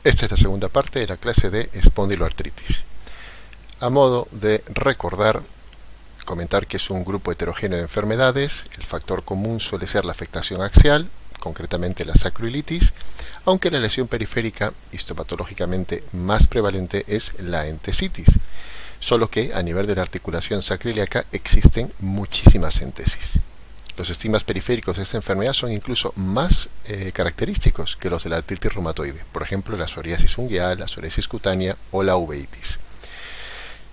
Esta es la segunda parte de la clase de espondiloartritis. A modo de recordar, comentar que es un grupo heterogéneo de enfermedades. El factor común suele ser la afectación axial, concretamente la sacroiliitis, aunque la lesión periférica histopatológicamente más prevalente es la entesitis, solo que a nivel de la articulación sacroiliaca existen muchísimas entesis. Los estigmas periféricos de esta enfermedad son incluso más característicos que los de la artritis reumatoide, por ejemplo la psoriasis ungueal, la psoriasis cutánea o la uveitis.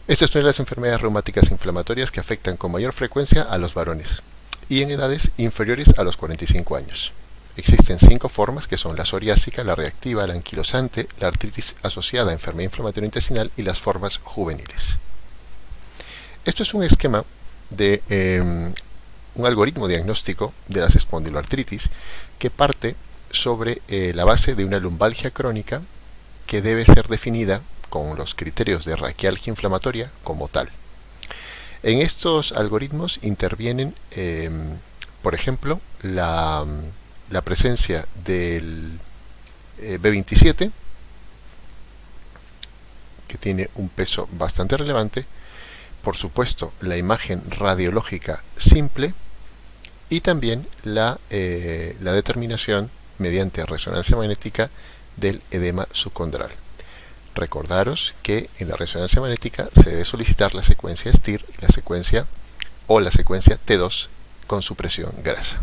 Esta es una de las enfermedades reumáticas inflamatorias que afectan con mayor frecuencia a los varones y en edades inferiores a los 45 años. Existen 5 formas que son la psoriásica, la reactiva, la anquilosante, la artritis asociada a enfermedad inflamatoria intestinal y las formas juveniles. Esto es un esquema de un algoritmo diagnóstico de las espondiloartritis que parte sobre la base de una lumbalgia crónica que debe ser definida con los criterios de raquialgia inflamatoria como tal. En estos algoritmos intervienen, por ejemplo, la presencia del B27, que tiene un peso bastante relevante, por supuesto la imagen radiológica simple y también la determinación mediante resonancia magnética del edema subcondral. Recordaros que en la resonancia magnética se debe solicitar la secuencia STIR y la secuencia T2 con supresión grasa.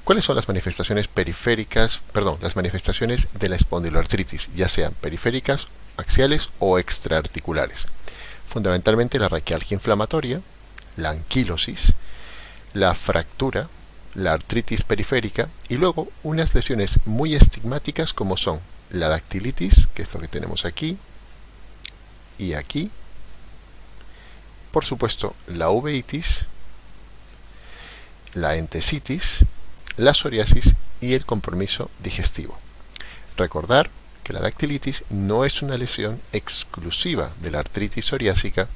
¿Cuáles son las manifestaciones las manifestaciones de la espondiloartritis, ya sean periféricas, axiales o extraarticulares? Fundamentalmente la raquialgia inflamatoria, la anquilosis, la fractura, la artritis periférica y luego unas lesiones muy estigmáticas como son la dactilitis, que es lo que tenemos aquí y aquí, por supuesto la uveitis, la entesitis, la psoriasis y el compromiso digestivo. Recordar que la dactilitis no es una lesión exclusiva de la artritis psoriásica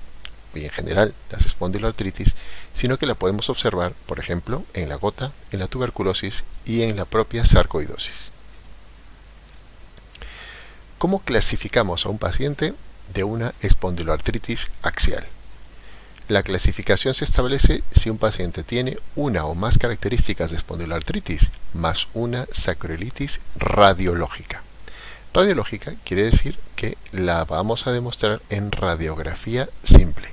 y en general las espondiloartritis, sino que la podemos observar, por ejemplo, en la gota, en la tuberculosis y en la propia sarcoidosis. ¿Cómo clasificamos a un paciente de una espondiloartritis axial? La clasificación se establece si un paciente tiene una o más características de espondiloartritis más una sacroiliitis radiológica. Radiológica quiere decir que la vamos a demostrar en radiografía simple.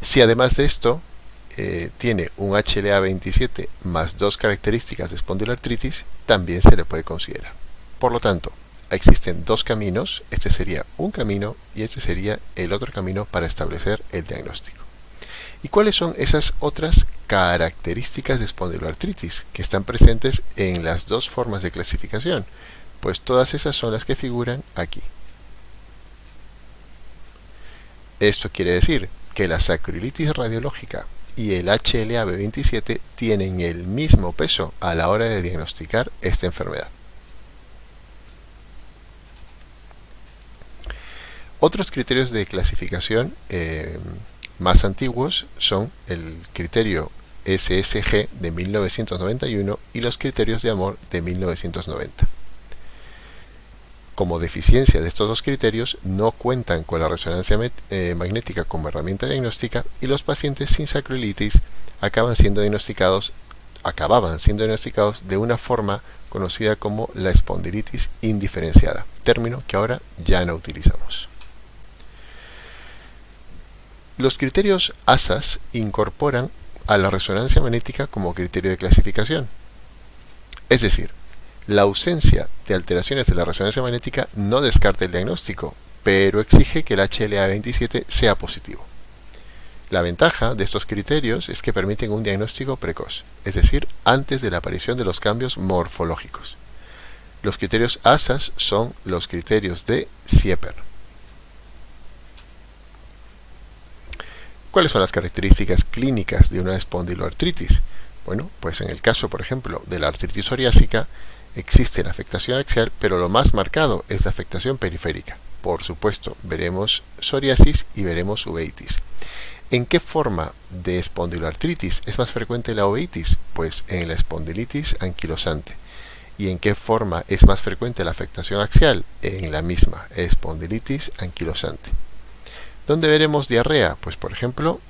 Si además de esto tiene un HLA-27 más 2 características de espondiloartritis, también se le puede considerar. Por lo tanto, existen 2 caminos, este sería un camino y este sería el otro camino para establecer el diagnóstico. ¿Y cuáles son esas otras características de espondiloartritis que están presentes en las 2 formas de clasificación? Pues todas esas son las que figuran aquí. Esto quiere decir que la sacroiliitis radiológica y el HLA-B27 tienen el mismo peso a la hora de diagnosticar esta enfermedad. Otros criterios de clasificación más antiguos son el criterio SSG de 1991 y los criterios de Amor de 1990. Como deficiencia de estos 2 criterios, no cuentan con la resonancia magnética como herramienta diagnóstica y los pacientes sin sacroiliitis acababan siendo diagnosticados de una forma conocida como la espondilitis indiferenciada, término que ahora ya no utilizamos. Los criterios ASAS incorporan a la resonancia magnética como criterio de clasificación. Es decir, la ausencia de alteraciones de la resonancia magnética no descarta el diagnóstico, pero exige que el HLA-27 sea positivo. La ventaja de estos criterios es que permiten un diagnóstico precoz, es decir, antes de la aparición de los cambios morfológicos. Los criterios ASAS son los criterios de Sieper. ¿Cuáles son las características clínicas de una espondiloartritis? Bueno, pues en el caso, por ejemplo, de la artritis psoriásica, existe la afectación axial, pero lo más marcado es la afectación periférica. Por supuesto, veremos psoriasis y veremos uveitis. ¿En qué forma de espondiloartritis es más frecuente la uveitis? Pues en la espondilitis anquilosante. ¿Y en qué forma es más frecuente la afectación axial? En la misma, espondilitis anquilosante. ¿Dónde veremos diarrea? Pues por ejemplo,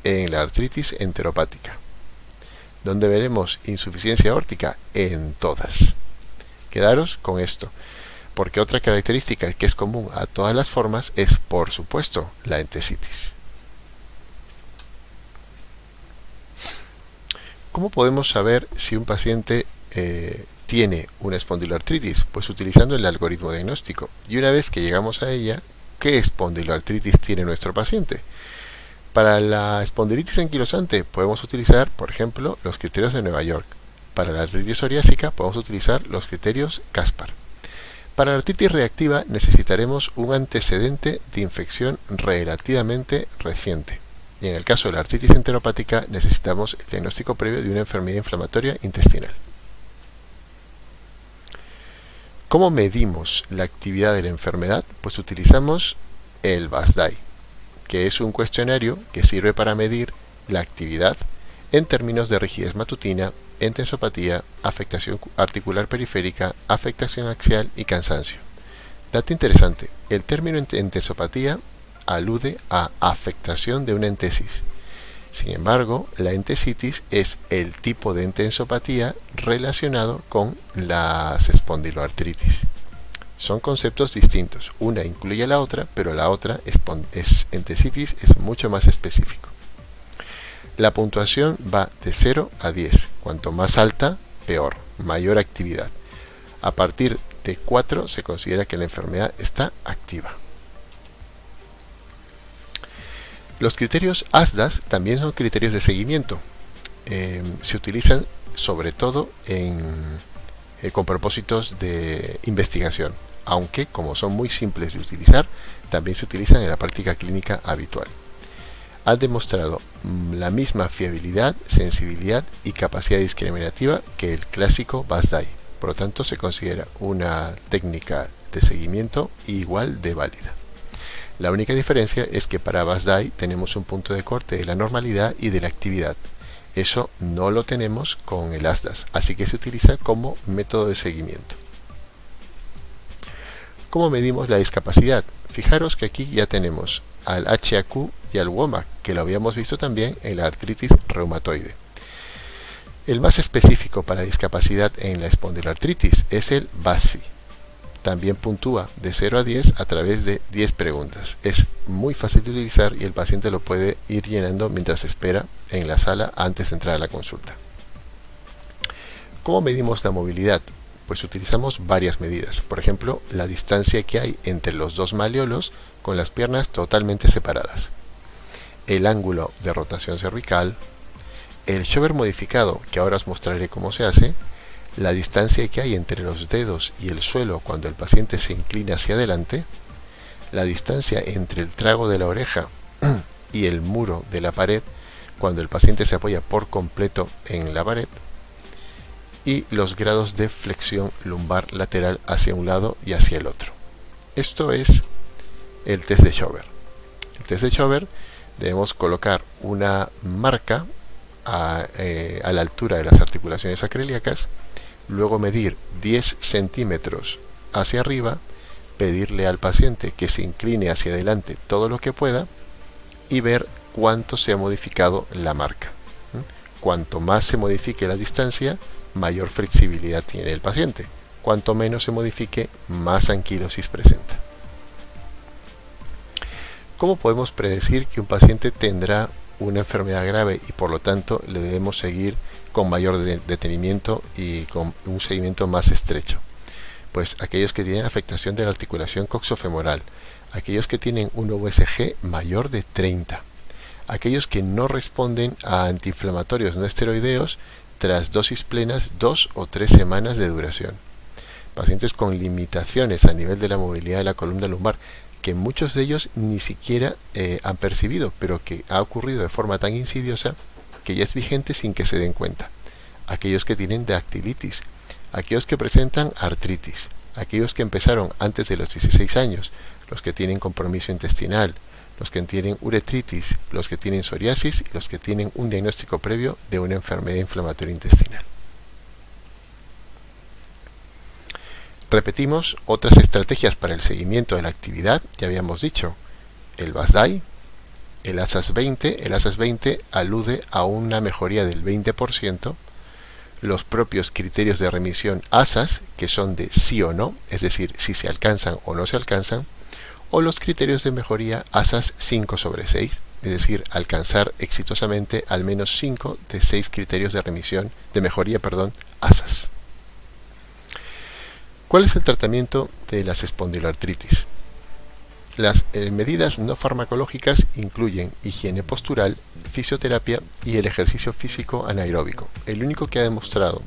en la artritis enteropática. ¿Dónde veremos insuficiencia aórtica? En todas. Quedaros con esto, porque otra característica que es común a todas las formas es, por supuesto, la entesitis. ¿Cómo podemos saber si un paciente tiene una espondiloartritis? Pues utilizando el algoritmo diagnóstico. Y una vez que llegamos a ella, ¿qué espondiloartritis tiene nuestro paciente? Para la espondilitis anquilosante podemos utilizar, por ejemplo, los criterios de Nueva York. Para la artritis psoriásica podemos utilizar los criterios Caspar. Para la artritis reactiva necesitaremos un antecedente de infección relativamente reciente. Y en el caso de la artritis enteropática necesitamos el diagnóstico previo de una enfermedad inflamatoria intestinal. ¿Cómo medimos la actividad de la enfermedad? Pues utilizamos el VASDAI, que es un cuestionario que sirve para medir la actividad en términos de rigidez matutina, entensopatía, afectación articular periférica, afectación axial y cansancio. Dato interesante, el término entensopatía alude a afectación de una entesis. Sin embargo, la entesitis es el tipo de entensopatía relacionado con las espondiloartritis. Son conceptos distintos. Una incluye a la otra, pero la otra entesitis es mucho más específico. La puntuación va de 0 a 10. Cuanto más alta, peor, mayor actividad. A partir de 4 se considera que la enfermedad está activa. Los criterios ASDAS también son criterios de seguimiento. Se utilizan sobre todo con propósitos de investigación, aunque como son muy simples de utilizar, también se utilizan en la práctica clínica habitual. Han demostrado la misma fiabilidad, sensibilidad y capacidad discriminativa que el clásico VASDAI. Por lo tanto, se considera una técnica de seguimiento igual de válida. La única diferencia es que para VASDAI tenemos un punto de corte de la normalidad y de la actividad. Eso no lo tenemos con el ASDAS, así que se utiliza como método de seguimiento. ¿Cómo medimos la discapacidad? Fijaros que aquí ya tenemos al HAQ y al WOMAC, que lo habíamos visto también en la artritis reumatoide. El más específico para discapacidad en la espondiloartritis es el BASFI. También puntúa de 0 a 10 a través de 10 preguntas. Es muy fácil de utilizar y el paciente lo puede ir llenando mientras espera en la sala antes de entrar a la consulta. ¿Cómo medimos la movilidad? Pues utilizamos varias medidas. Por ejemplo, la distancia que hay entre los dos malleolos con las piernas totalmente separadas. El ángulo de rotación cervical. El Schober modificado, que ahora os mostraré cómo se hace. La distancia que hay entre los dedos y el suelo cuando el paciente se inclina hacia adelante, la distancia entre el trago de la oreja y el muro de la pared cuando el paciente se apoya por completo en la pared, y los grados de flexión lumbar lateral hacia un lado y hacia el otro. Esto es el test de Schober. El test de Schober debemos colocar una marca a la altura de las articulaciones acroiliacas, luego medir 10 centímetros hacia arriba, pedirle al paciente que se incline hacia adelante todo lo que pueda y ver cuánto se ha modificado la marca. Cuanto más se modifique la distancia, mayor flexibilidad tiene el paciente. Cuanto menos se modifique, más anquilosis presenta. ¿Cómo podemos predecir que un paciente tendrá una enfermedad grave y por lo tanto le debemos seguir con mayor detenimiento y con un seguimiento más estrecho? Pues aquellos que tienen afectación de la articulación coxofemoral, aquellos que tienen un USG mayor de 30, aquellos que no responden a antiinflamatorios no esteroideos tras dosis plenas 2 o 3 semanas de duración, pacientes con limitaciones a nivel de la movilidad de la columna lumbar, que muchos de ellos ni siquiera han percibido, pero que ha ocurrido de forma tan insidiosa que ya es vigente sin que se den cuenta. Aquellos que tienen dactilitis, aquellos que presentan artritis, aquellos que empezaron antes de los 16 años, los que tienen compromiso intestinal, los que tienen uretritis, los que tienen psoriasis y los que tienen un diagnóstico previo de una enfermedad inflamatoria intestinal. Repetimos otras estrategias para el seguimiento de la actividad. Ya habíamos dicho el BASDAI, el ASAS 20. El ASAS 20 alude a una mejoría del 20%. Los propios criterios de remisión ASAS, que son de sí o no, es decir, si se alcanzan o no se alcanzan, o los criterios de mejoría ASAS 5/6, es decir, alcanzar exitosamente al menos 5 de 6 criterios de remisión, de mejoría, ASAS. ¿Cuál es el tratamiento de las espondiloartritis? Las medidas no farmacológicas incluyen higiene postural, fisioterapia y el ejercicio físico anaeróbico. El único que ha demostrado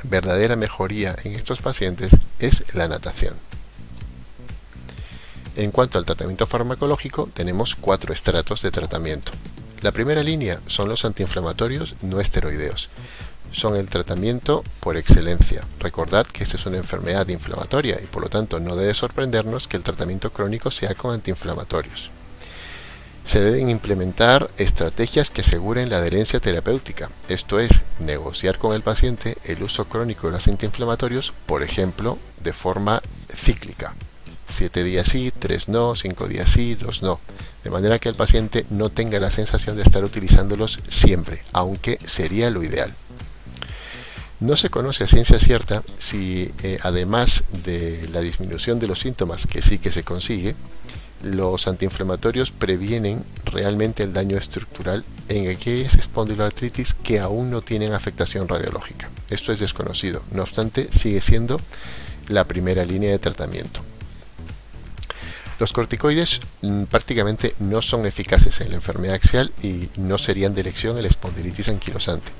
verdadera mejoría en estos pacientes es la natación. En cuanto al tratamiento farmacológico, tenemos 4 estratos de tratamiento. La primera línea son los antiinflamatorios no esteroideos. Son el tratamiento por excelencia. Recordad que esta es una enfermedad inflamatoria y por lo tanto no debe sorprendernos que el tratamiento crónico sea con antiinflamatorios. Se deben implementar estrategias que aseguren la adherencia terapéutica, esto es, negociar con el paciente el uso crónico de los antiinflamatorios, por ejemplo, de forma cíclica. 7 días sí, 3 no, 5 días sí, 2 no. De manera que el paciente no tenga la sensación de estar utilizándolos siempre, aunque sería lo ideal. No se conoce a ciencia cierta si, además de la disminución de los síntomas, que sí que se consigue, los antiinflamatorios previenen realmente el daño estructural en aquellas espondiloartritis que aún no tienen afectación radiológica. Esto es desconocido, no obstante, sigue siendo la primera línea de tratamiento. Los corticoides prácticamente no son eficaces en la enfermedad axial y no serían de elección en la espondilitis anquilosante.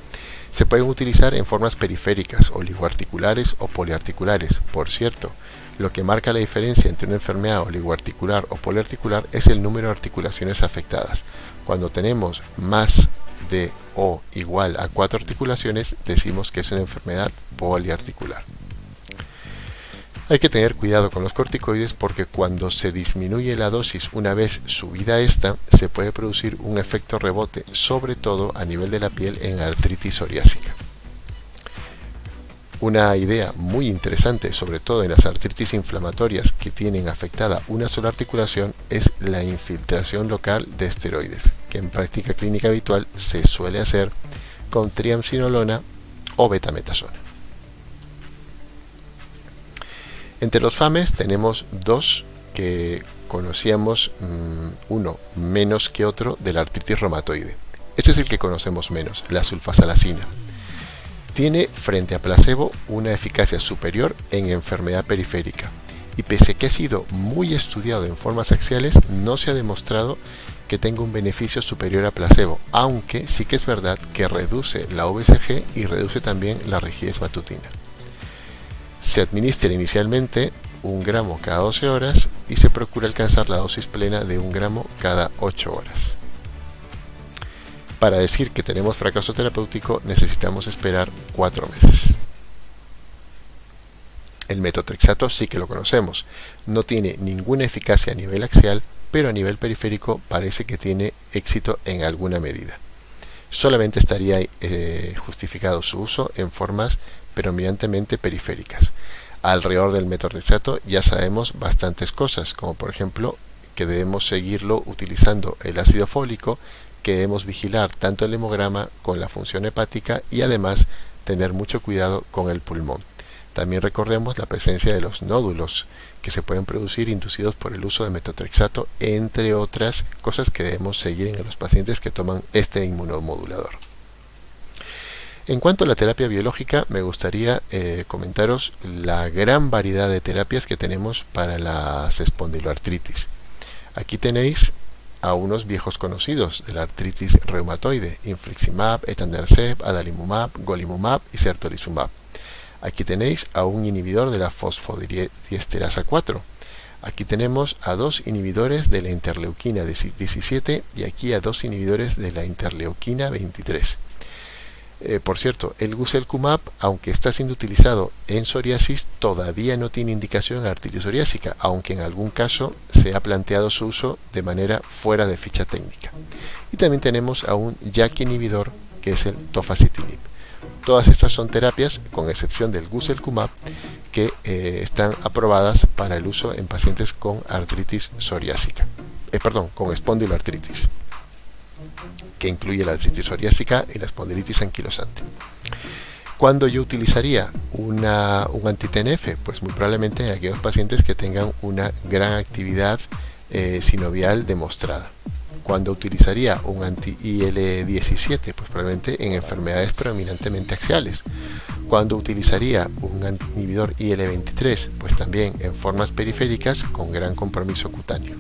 Se pueden utilizar en formas periféricas, oligoarticulares o poliarticulares. Por cierto, lo que marca la diferencia entre una enfermedad oligoarticular o poliarticular es el número de articulaciones afectadas. Cuando tenemos más de o igual a 4 articulaciones, decimos que es una enfermedad poliarticular. Hay que tener cuidado con los corticoides porque cuando se disminuye la dosis una vez subida esta, se puede producir un efecto rebote, sobre todo a nivel de la piel en artritis psoriásica. Una idea muy interesante, sobre todo en las artritis inflamatorias que tienen afectada una sola articulación, es la infiltración local de esteroides, que en práctica clínica habitual se suele hacer con triamcinolona o betametasona. Entre los FAMES tenemos 2 que conocíamos, uno menos que otro, de la artritis reumatoide. Este es el que conocemos menos, la sulfasalacina. Tiene frente a placebo una eficacia superior en enfermedad periférica y pese a que ha sido muy estudiado en formas axiales, no se ha demostrado que tenga un beneficio superior a placebo, aunque sí que es verdad que reduce la VSG y reduce también la rigidez matutina. Se administra inicialmente 1 gramo cada 12 horas y se procura alcanzar la dosis plena de 1 gramo cada 8 horas. Para decir que tenemos fracaso terapéutico necesitamos esperar 4 meses. El metotrexato sí que lo conocemos, no tiene ninguna eficacia a nivel axial, pero a nivel periférico parece que tiene éxito en alguna medida. Solamente estaría justificado su uso en formas predominantemente periféricas. Alrededor del metotrexato ya sabemos bastantes cosas, como por ejemplo que debemos seguirlo utilizando el ácido fólico, que debemos vigilar tanto el hemograma con la función hepática y además tener mucho cuidado con el pulmón. También recordemos la presencia de los nódulos que se pueden producir inducidos por el uso de metotrexato, entre otras cosas que debemos seguir en los pacientes que toman este inmunomodulador. En cuanto a la terapia biológica, me gustaría comentaros la gran variedad de terapias que tenemos para las espondiloartritis. Aquí tenéis a unos viejos conocidos de la artritis reumatoide: infliximab, etanercept, adalimumab, golimumab y certolizumab. Aquí tenéis a un inhibidor de la fosfodiesterasa 4. Aquí tenemos a 2 inhibidores de la interleuquina 17 y aquí a 2 inhibidores de la interleuquina 23. Por cierto, el guselkumab, aunque está siendo utilizado en psoriasis, todavía no tiene indicación en artritis psoriásica, aunque en algún caso se ha planteado su uso de manera fuera de ficha técnica. Y también tenemos a un JAK inhibidor, que es el tofacitinib. Todas estas son terapias, con excepción del guselkumab, que están aprobadas para el uso en pacientes con artritis psoriásica, con espondiloartritis, que incluye la artritis psoriásica y la espondilitis anquilosante. ¿Cuándo yo utilizaría un anti-TNF? Pues muy probablemente en aquellos pacientes que tengan una gran actividad sinovial demostrada. ¿Cuándo utilizaría un anti-IL-17? Pues probablemente en enfermedades predominantemente axiales. ¿Cuándo utilizaría un inhibidor IL-23? Pues también en formas periféricas con gran compromiso cutáneo.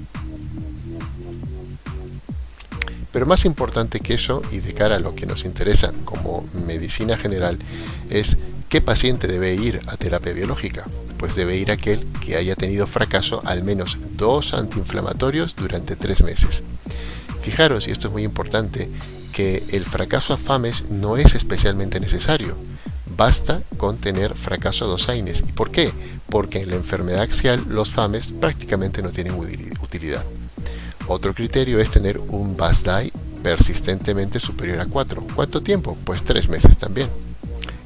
Pero más importante que eso, y de cara a lo que nos interesa como medicina general, es ¿qué paciente debe ir a terapia biológica? Pues debe ir aquel que haya tenido fracaso al menos 2 antiinflamatorios durante 3 meses. Fijaros, y esto es muy importante, que el fracaso a FAMES no es especialmente necesario. Basta con tener fracaso a 2 AINES. ¿Y por qué? Porque en la enfermedad axial los FAMES prácticamente no tienen utilidad. Otro criterio es tener un BASDAI persistentemente superior a 4. ¿Cuánto tiempo? Pues 3 meses también.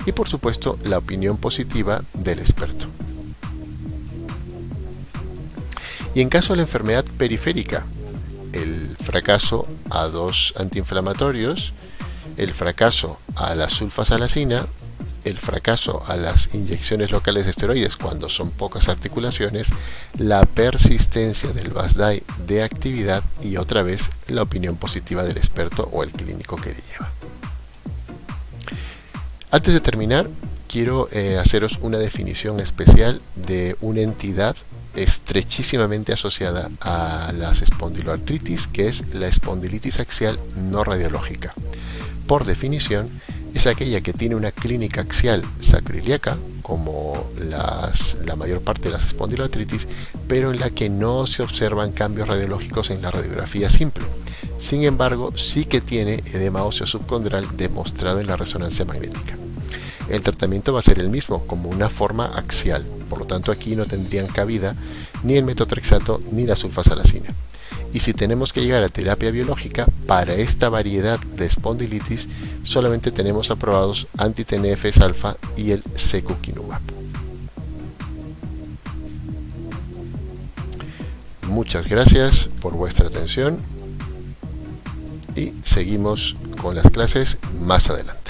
Y por supuesto, la opinión positiva del experto. Y en caso de la enfermedad periférica, el fracaso a 2 antiinflamatorios, el fracaso a la sulfasalacina, el fracaso a las inyecciones locales de esteroides cuando son pocas articulaciones, la persistencia del BASDAI de actividad y otra vez la opinión positiva del experto o el clínico que le lleva. Antes de terminar, quiero haceros una definición especial de una entidad estrechísimamente asociada a las espondiloartritis, que es la espondilitis axial no radiológica. Por definición, es aquella que tiene una clínica axial sacroiliaca, como la mayor parte de las espondiloartritis, pero en la que no se observan cambios radiológicos en la radiografía simple. Sin embargo, sí que tiene edema óseo subcondral demostrado en la resonancia magnética. El tratamiento va a ser el mismo, como una forma axial, por lo tanto aquí no tendrían cabida ni el metotrexato ni la sulfasalacina. Y si tenemos que llegar a terapia biológica para esta variedad de espondilitis, solamente tenemos aprobados anti-TNF alfa y el secukinumab. Muchas gracias por vuestra atención y seguimos con las clases más adelante.